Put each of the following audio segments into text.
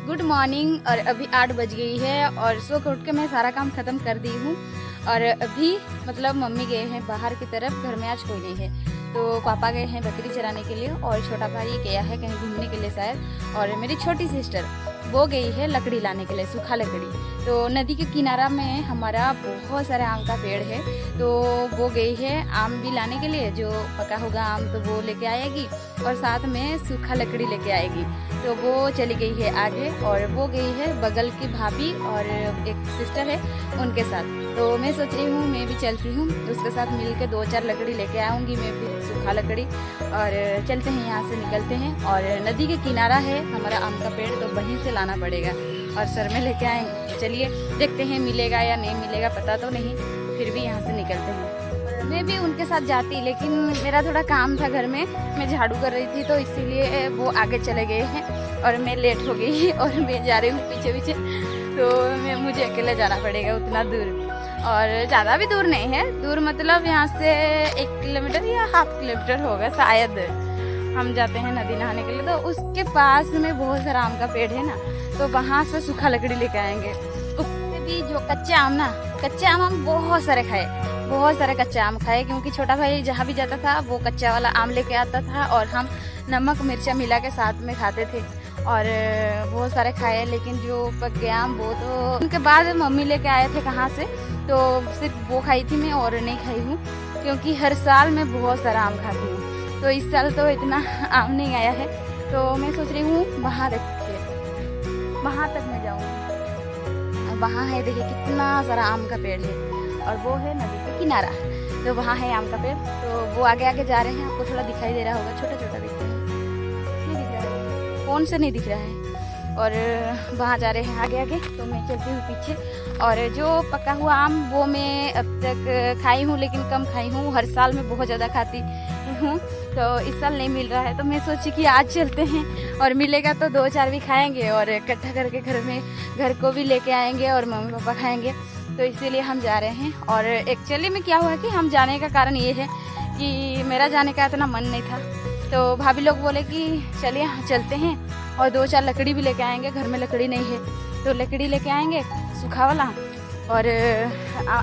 Good morning. और अभी 8 बज गई है और सो के उठ के मैं सारा काम ख़त्म कर दी हूँ। और अभी मतलब मम्मी गए हैं बाहर की तरफ, घर में आज कोई नहीं है। तो पापा गए हैं बकरी चराने के लिए और छोटा भाई गया है कहीं घूमने के लिए शायद। और मेरी छोटी सिस्टर वो गई है लकड़ी लाने के लिए, सूखा लकड़ी। तो नदी के किनारा में हमारा बहुत सारे आम का पेड़ है, तो वो गई है आम भी लाने के लिए। जो पका होगा आम तो वो लेके आएगी और साथ में सूखा लकड़ी लेके आएगी। तो वो चली गई है आगे और वो गई है बगल की भाभी और एक सिस्टर है उनके साथ। तो मैं सोच रही हूँ मैं भी चलती हूँ, उसके साथ मिल के 2-4 लकड़ी लेके आऊँगी मैं भी, सूखा लकड़ी। और चलते हैं, यहाँ से निकलते हैं। और नदी के किनारा है हमारा आम का पेड़, तो वहीं से लाना पड़ेगा और सर में लेके आएंगे। चलिए देखते हैं मिलेगा या नहीं मिलेगा, पता तो नहीं, फिर भी यहाँ से निकलते हैं। मैं भी उनके साथ जाती, लेकिन मेरा थोड़ा काम था घर में, मैं झाड़ू कर रही थी, तो इसीलिए वो आगे चले गए हैं और मैं लेट हो गई और मैं जा रही हूँ पीछे पीछे। तो मुझे अकेले जाना पड़ेगा उतना दूर, और ज़्यादा भी दूर नहीं है, दूर मतलब यहाँ से 1 किलोमीटर या ½ किलोमीटर होगा शायद। हम जाते हैं नदी नहाने के लिए, तो उसके पास में बहुत सारा आम का पेड़ है ना, तो वहाँ से सूखा लकड़ी लेके आएंगे। उससे भी जो कच्चे आम ना, कच्चे आम हम बहुत सारे खाए, बहुत सारे कच्चे आम खाए, क्योंकि छोटा भाई जहाँ भी जाता था वो कच्चा वाला आम लेके आता था और हम नमक मिर्चा मिला के साथ में खाते थे और बहुत सारे खाए। लेकिन जो पक गया आम वो तो उनके बाद मम्मी लेके आए थे कहाँ से, तो सिर्फ वो खाई थी मैं और नहीं खाई हूँ, क्योंकि हर साल मैं बहुत सारा आम खाती हूँ। तो इस साल तो इतना आम नहीं आया है, तो मैं सोच रही हूँ वहाँ देखिए, वहाँ तक मैं जाऊँगी। वहाँ है देखिए कितना सारा आम का पेड़ है और वो है नदी का किनारा, तो वहाँ है आम का पेड़। तो वो आगे आगे जा रहे हैं, आपको थोड़ा दिखाई दे रहा होगा, छोटा छोटा दिख रहा है, नहीं दिख रहा है, फोन से नहीं दिख रहा है। और वहाँ जा रहे हैं आगे आगे, तो मैं चलती हूँ पीछे। और जो पका हुआ आम वो मैं अब तक खाई हूँ, लेकिन कम खाई हूँ, हर साल मैं बहुत ज़्यादा खाती हूँ, तो इस साल नहीं मिल रहा है। तो मैं सोची कि आज चलते हैं और मिलेगा तो 2-4 भी खाएंगे और इकट्ठा करके घर को भी लेके आएंगे और मम्मी पापा खाएंगे। तो इसीलिए हम जा रहे हैं। और एक्चुअली में क्या हुआ कि हम जाने का कारण ये है कि मेरा जाने का इतना मन नहीं था, तो भाभी लोग बोले कि चलिए चलते हैं और 2-4 लकड़ी भी लेके आएंगे, घर में लकड़ी नहीं है तो लकड़ी लेके आएंगे सूखा वाला, और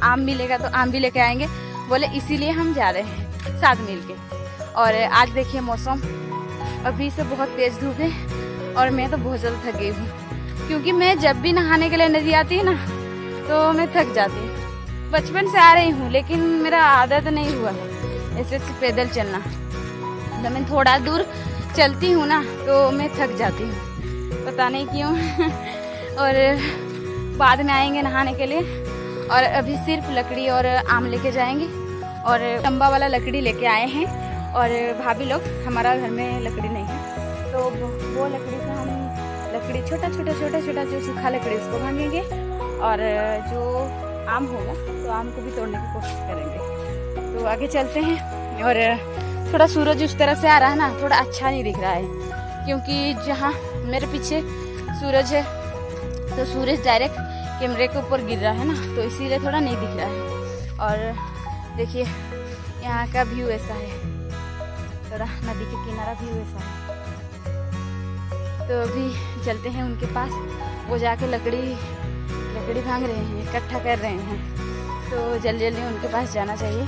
आम मिलेगा तो आम भी लेके आएंगे बोले, इसीलिए हम जा रहे हैं साथ मिल के। और आज देखिए मौसम अभी से बहुत तेज़ धूप है और मैं तो बहुत ज़्यादा थक गई हूँ, क्योंकि मैं जब भी नहाने के लिए नदी आती है ना तो मैं थक जाती हूँ। बचपन से आ रही हूँ, लेकिन मेरा आदत नहीं हुआ ऐसे पैदल चलना। जब मैं थोड़ा दूर चलती हूँ ना तो मैं थक जाती हूँ, पता नहीं क्यों। और बाद में आएंगे नहाने के लिए, और अभी सिर्फ लकड़ी और आम लेके जाएंगे। और लंबा वाला लकड़ी लेके आए हैं, और भाभी लोग, हमारा घर में लकड़ी नहीं है, तो वो लकड़ी से हम लकड़ी छोटा छोटा जो सूखा लकड़ी उसको भांगेंगे, और जो आम होगा तो आम को भी तोड़ने की कोशिश करेंगे। तो आगे चलते हैं। और थोड़ा सूरज उस तरफ से आ रहा है ना, थोड़ा अच्छा नहीं दिख रहा है, क्योंकि जहाँ मेरे पीछे सूरज है तो सूरज डायरेक्ट कैमरे के ऊपर गिर रहा है ना, तो इसीलिए थोड़ा नहीं दिख रहा है। और देखिए यहाँ का व्यू ऐसा है, थोड़ा नदी के किनारा व्यू ऐसा है। तो अभी चलते हैं उनके पास, वो जाके लकड़ी भांग रहे हैं, इकट्ठा कर रहे हैं, तो जल्दी जल्दी उनके पास जाना चाहिए।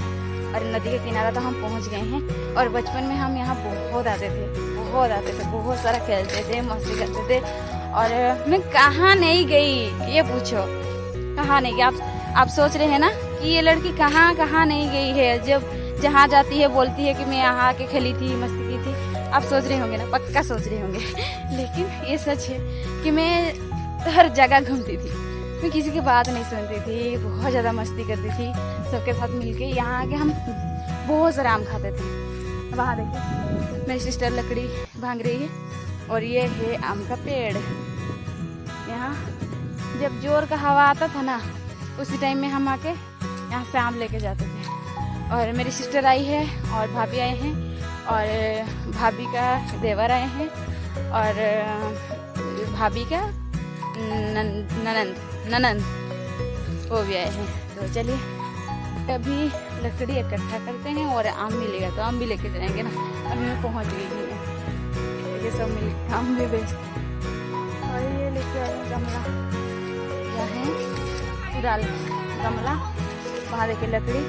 और नदी के किनारा तो हम पहुंच गए हैं। और बचपन में हम यहाँ बहुत आते थे, बहुत सारा खेलते थे, मस्ती करते थे। और मैं कहाँ नहीं गई ये पूछो, कहाँ नहीं गई। आप सोच रहे हैं ना कि ये लड़की कहाँ नहीं गई है, जब जहाँ जाती है बोलती है कि मैं यहाँ आके खेली थी, मस्ती की थी। आप सोच रहे होंगे ना, पक्का सोच रहे होंगे। लेकिन ये सच है कि मैं हर जगह घूमती थी, मैं किसी की बात नहीं सुनती थी, बहुत ज़्यादा मस्ती करती थी सबके साथ मिलके। यहाँ आके हम बहुत सारा आम खाते थे। वहाँ देखिए मेरी सिस्टर लकड़ी भांग रही है, और ये है आम का पेड़। यहाँ जब जोर का हवा आता था ना, उसी टाइम में हम आके यहाँ से आम लेके जाते थे। और मेरी सिस्टर आई है और भाभी आए हैं, और भाभी का देवर आए हैं, और भाभी का ननंद वो भी आए हैं। तो चलिए अभी लकड़ी इकट्ठा करते हैं और आम मिलेगा तो आम भी लेके जाएंगे ना। अभी मैं पहुंच गई हूँ, ये सब मिल आम भी बेचते और ये गमला, यह है कुदाल गमला, वहाँ देखिए लकड़ी,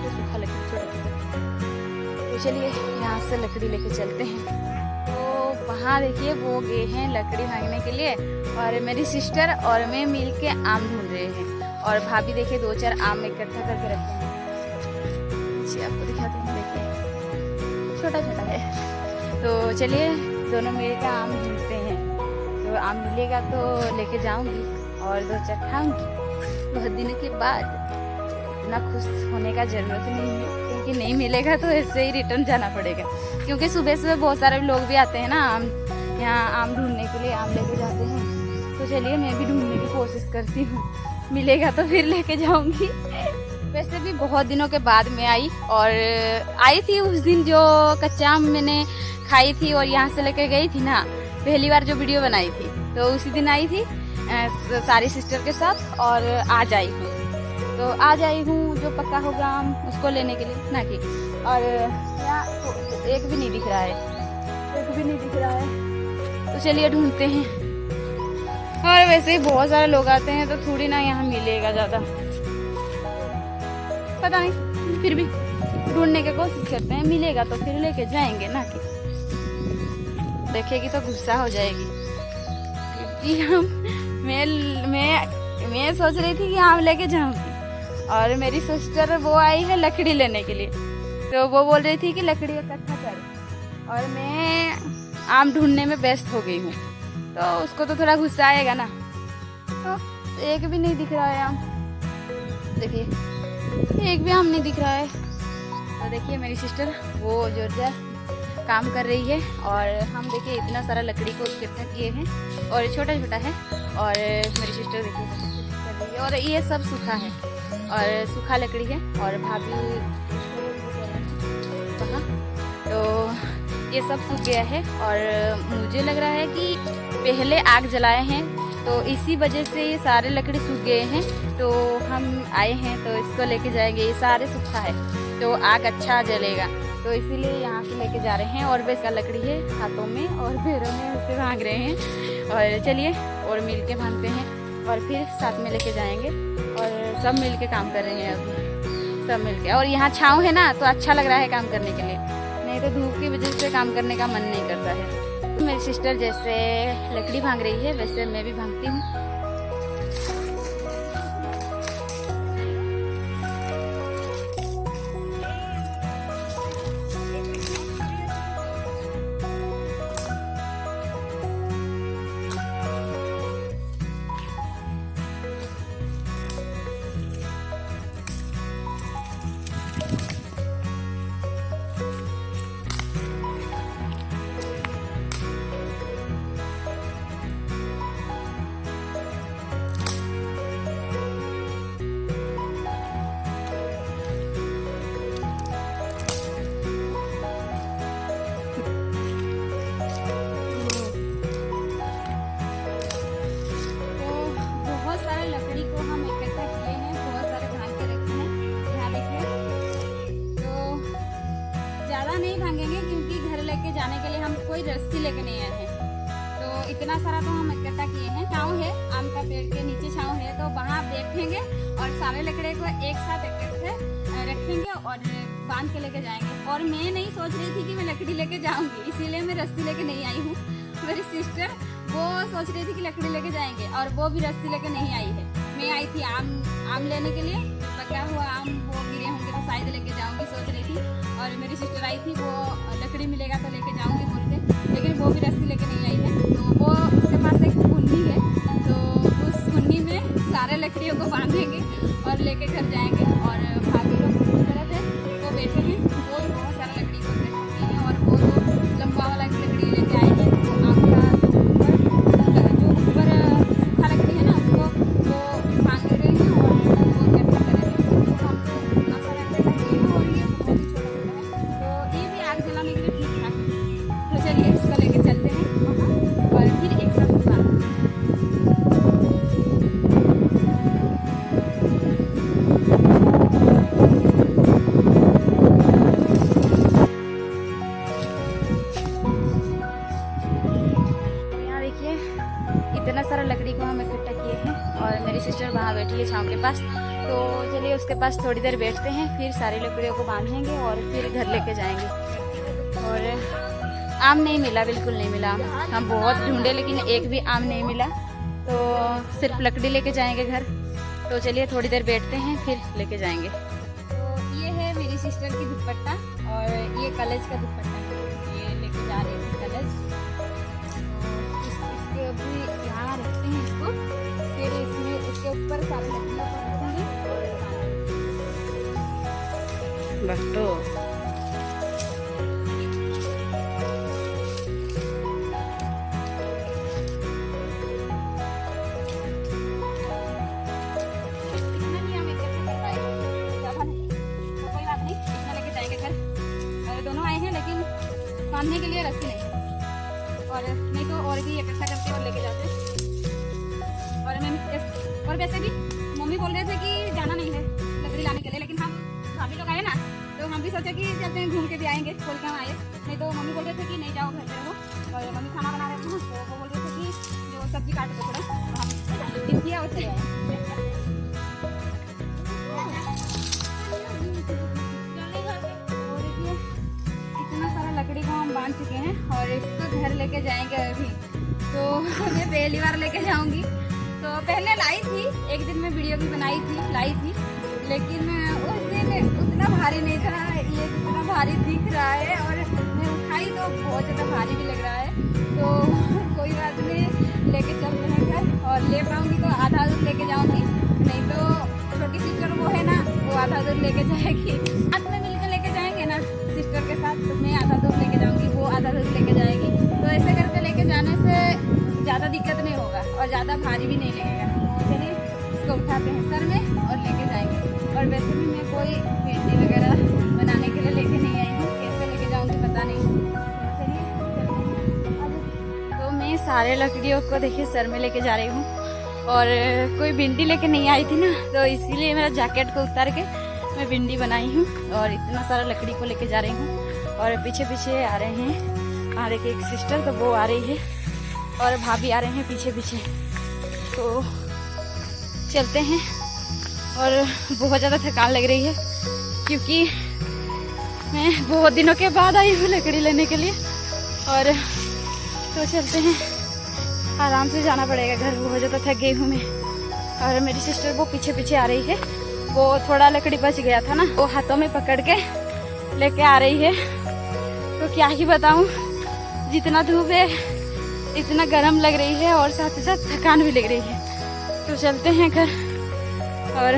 सूखा लकड़ी छोटा। तो चलिए यहाँ से लकड़ी लेके चलते हैं। तो वहाँ देखिए वो गए हैं लकड़ी भांगने के लिए, और मेरी सिस्टर और मैं मिल के आम ढूंढ रहे हैं, और भाभी देखिए 2-4 आम इकट्ठा करके रखे हैं। आपको दिखाते हैं, देखिए छोटा छोटा है। तो चलिए दोनों मिल के आम ढूंढते हैं, तो आम मिलेगा तो लेके जाऊंगी और 2-4 खाऊंगी। बहुत दिनों के बाद इतना खुश होने का ज़रूरत नहीं है, क्योंकि नहीं मिलेगा तो ऐसे ही रिटर्न जाना पड़ेगा, क्योंकि सुबह सुबह बहुत सारे लोग भी आते हैं ना आम, यहाँ आम ढूंढने के लिए आम लेके जाते हैं। तो चलिए मैं भी ढूंढने की कोशिश करती हूँ, मिलेगा तो फिर लेके जाऊंगी। वैसे भी बहुत दिनों के बाद मैं आई, और आई थी उस दिन जो कच्चा आम मैंने खाई थी और यहाँ से लेकर गई थी ना, पहली बार जो वीडियो बनाई थी, तो उसी दिन आई थी सारी सिस्टर के साथ, और आज आई हूँ। तो आज आई हूँ जो पक्का होगा आम उसको लेने के लिए ना कि, और यहाँ तो एक भी नहीं दिख रहा है, एक भी नहीं दिख रहा है। तो चलिए ढूंढते हैं। और वैसे ही बहुत सारे लोग आते हैं तो थोड़ी ना यहाँ मिलेगा ज़्यादा, पता नहीं, फिर भी ढूंढने की कोशिश करते हैं, मिलेगा तो फिर लेके जाएंगे ना कि, देखेगी तो गुस्सा हो जाएगी, क्योंकि मैं सोच रही थी कि आम लेके जाऊंगी, और मेरी सिस्टर वो आई है लकड़ी लेने के लिए, तो वो बोल रही थी कि लकड़ी इकट्ठा कर, और मैं आम ढूंढने में व्यस्त हो गई हूँ, तो उसको तो थोड़ा गुस्सा आएगा ना। तो एक भी नहीं दिख रहा है आम, देखिए एक भी आम नहीं दिख रहा है। तो देखिए मेरी सिस्टर वो जोरदार काम कर रही है, और हम देखिए इतना सारा लकड़ी को इकट्ठा किए हैं, और छोटा छोटा है, और मेरी सिस्टर देखिए कर रही है, और ये सब सूखा है, और सूखा लकड़ी है, और भाभी वहाँ, तो ये सब सूख गया है, और मुझे लग रहा है कि पहले आग जलाए हैं, तो इसी वजह से ये सारे लकड़ी सूख गए हैं। तो हम आए हैं तो इसको लेके जाएंगे, ये सारे सूखा है तो आग अच्छा जलेगा, तो इसीलिए यहाँ से लेके जा रहे हैं। और भी इसका लकड़ी है हाथों में और पैरों में, उसे भाग रहे हैं। और चलिए और मिल के भागते हैं, और फिर साथ में लेके जाएंगे, और सब मिल के काम कर रहे हैं अभी, सब मिल के। और यहाँ छाँव है ना, तो अच्छा लग रहा है काम करने के लिए, नहीं तो धूप की वजह से काम करने का मन नहीं करता है। मेरी सिस्टर जैसे लकड़ी भांग रही है, वैसे मैं भी भांगती हूँ। जाने के लिए हम कोई रस्सी लेके नहीं आए हैं, तो इतना सारा तो हम इकट्ठा किए हैं। छाँव है, आम का पेड़ के नीचे छाँव है, तो वहाँ बैठेंगे और सारे लकड़े को एक साथ इकट्ठे रखेंगे और बांध के लेके जाएंगे। और मैं नहीं सोच रही थी कि मैं लकड़ी लेके जाऊंगी, इसीलिए मैं रस्सी लेके नहीं आई हूँ। मेरी सिस्टर वो सोच रही थी कि लकड़ी लेके जाएंगे, और वो भी रस्सी लेके नहीं आई है। मैं आई थी आम लेने के लिए, पका हुआ आम वो गिरे होंगे तो शायद लेके जाऊंगी सोच रही थी। और मेरी सिस्टर आई थी, वो लकड़ी मिलेगा तो लेके जाऊंगी बोलते, लेकिन वो भी रस्सी लेके नहीं आई है। तो वो उसके पास एक कुन्नी है, तो उस कुन्नी में सारे लकड़ियों को बांधेंगे और लेके घर जाएंगे। और भाभी लोग तरफ है वो बैठे हैं, वो बहुत सारा लकड़ी को रखते हैं, और वो तो लंबा वाला लकड़ी लेके आए हैं। तो आम का जो ऊपर सूखा लकड़ी है ना, उसको वो बांध रहे हैं और वो इकट्ठा करेंगे। तो हम तो इतना सारा इकट्ठा किए हैं, और ये बहुत ही छोटा छोटा है, तो ये भी आग जलाने के लिए ठीक ठाक है। तो चलिए इसको लेके चलते हैं। इतना सारा लकड़ी को हम इकट्ठा किए हैं और मेरी सिस्टर वहाँ बैठी है छाँव के पास। तो चलिए उसके पास थोड़ी देर बैठते हैं, फिर सारी लकड़ियों को बांधेंगे और फिर घर लेके जाएंगे। और आम नहीं मिला, बिल्कुल नहीं मिला। हम बहुत ढूंढे लेकिन एक भी आम नहीं मिला, तो सिर्फ लकड़ी लेके जाएंगे घर। तो चलिए थोड़ी देर बैठते हैं, फिर लेके जाएंगे। तो ये है मेरी सिस्टर की दुपट्टा और ये कलश का दुपट्टा है, ये लेके जा रही थी कलश। इसके अभी यहाँ रखते हैं इसको, फिर इसमें इसके ऊपर सारे लकड़ियाँ रखेंगे। बट्टो बांधने के लिए रस्सी नहीं, और नहीं तो और भी इकट्ठा करके और लेके जाते। और वैसे भी मम्मी बोल रहे थे कि जाना नहीं है लकड़ी लाने के लिए, लेकिन हम भाभी लोग आए ना, तो हम भी सोचे कि चलते हैं, घूम के भी आएंगे, खोल के हम आए। नहीं तो मम्मी बोल रहे थे कि नहीं जाओ घर पे रहो, और मम्मी खाना बना रहे थे, तो वो बोल रहे थे कि जो सब्जी काट दो थोड़ा, तो हम किया और चले आए। लकड़ी को हम बांध चुके हैं और इसको घर लेके जाएंगे अभी। तो मैं पहली बार लेके जाऊंगी। तो पहले लाई थी, एक दिन में वीडियो भी बनाई थी, लाई थी, लेकिन उस दिन उतना भारी नहीं था, ये जितना भारी दिख रहा है, और मैं उठाई तो बहुत ज़्यादा भारी भी लग रहा है। तो कोई बात नहीं, लेके चल रहे हैं घर, और ले पाऊँगी तो आधा दूर लेके जाऊँगी, नहीं तो छोटी सिस्टर वो है ना, वो आधा दूर लेके जाएगी। साथ में मिलकर लेके जाएंगे ना सिस्टर के साथ, तो मैं आधा दूर लेके जाऊंगी, वो आधा दूर लेके जाएगी। तो ऐसे करके लेके जाने से ज़्यादा दिक्कत नहीं होगा और ज़्यादा भारी भी नहीं लगेगा। तो चलिए इसको उठाते हैं सर में और लेके जाएंगे। और वैसे भी मैं कोई भिंडी वगैरह बनाने के लिए लेके नहीं आई हूँ, कैसे लेके जाऊँगी पता नहीं। चलिए तो मैं सारे लकड़ियों को देखिए सर में लेके जा रही हूँ, और कोई भिंडी लेके नहीं आई थी ना, तो इसीलिए मेरा जैकेट को उतार के मैं भिंडी बनाई हूँ और इतना सारा लकड़ी को लेके जा रही हूँ। और पीछे पीछे आ रहे हैं, आ रही एक सिस्टर, तो वो आ रही है, और भाभी आ रहे हैं पीछे पीछे। तो चलते हैं, और बहुत ज़्यादा थकान लग रही है क्योंकि मैं बहुत दिनों के बाद आई हूँ लकड़ी लेने के लिए। और तो चलते हैं, आराम से जाना पड़ेगा घर, बहुत ज़्यादा थक गई हूँ मैं। और मेरी सिस्टर वो पीछे पीछे आ रही है, वो थोड़ा लकड़ी बच गया था ना, वो हाथों में पकड़ के लेके आ रही है। तो क्या ही बताऊं, जितना धूप है इतना गर्म लग रही है और साथ ही साथ थकान भी लग रही है। तो चलते हैं घर, और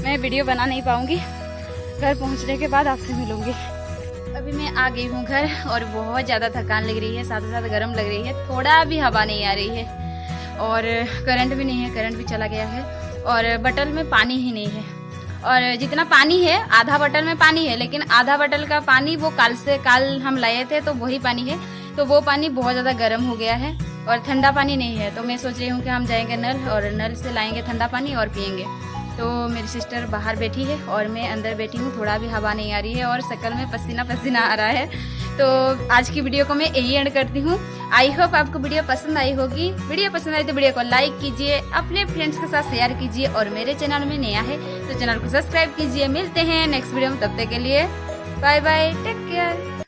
मैं वीडियो बना नहीं पाऊंगी, घर पहुंचने के बाद आपसे मिलूंगी। अभी मैं आ गई हूँ घर, और बहुत ज़्यादा थकान लग रही है, साथ ही साथ गर्म लग रही है, थोड़ा भी हवा नहीं आ रही है, और करंट भी नहीं है, करंट भी चला गया है, और बटल में पानी ही नहीं है। और जितना पानी है, आधा बटल में पानी है, लेकिन आधा बटल का पानी वो कल हम लाए थे, तो वही पानी है, तो वो पानी बहुत ज़्यादा गर्म हो गया है और ठंडा पानी नहीं है। तो मैं सोच रही हूँ कि हम जाएंगे नल, और नल से लाएंगे ठंडा पानी और पियेंगे। तो मेरी सिस्टर बाहर बैठी है और मैं अंदर बैठी हूँ, थोड़ा भी हवा नहीं आ रही है और शक्ल में पसीना पसीना आ रहा है। तो आज की वीडियो को मैं यही एंड करती हूँ। आई होप आपको वीडियो पसंद आई होगी। वीडियो पसंद आई तो वीडियो को लाइक कीजिए, अपने फ्रेंड्स के साथ शेयर कीजिए, और मेरे चैनल में नया है तो चैनल को सब्सक्राइब कीजिए। मिलते हैं नेक्स्ट वीडियो में, तब तक के लिए बाय बाय, टेक केयर।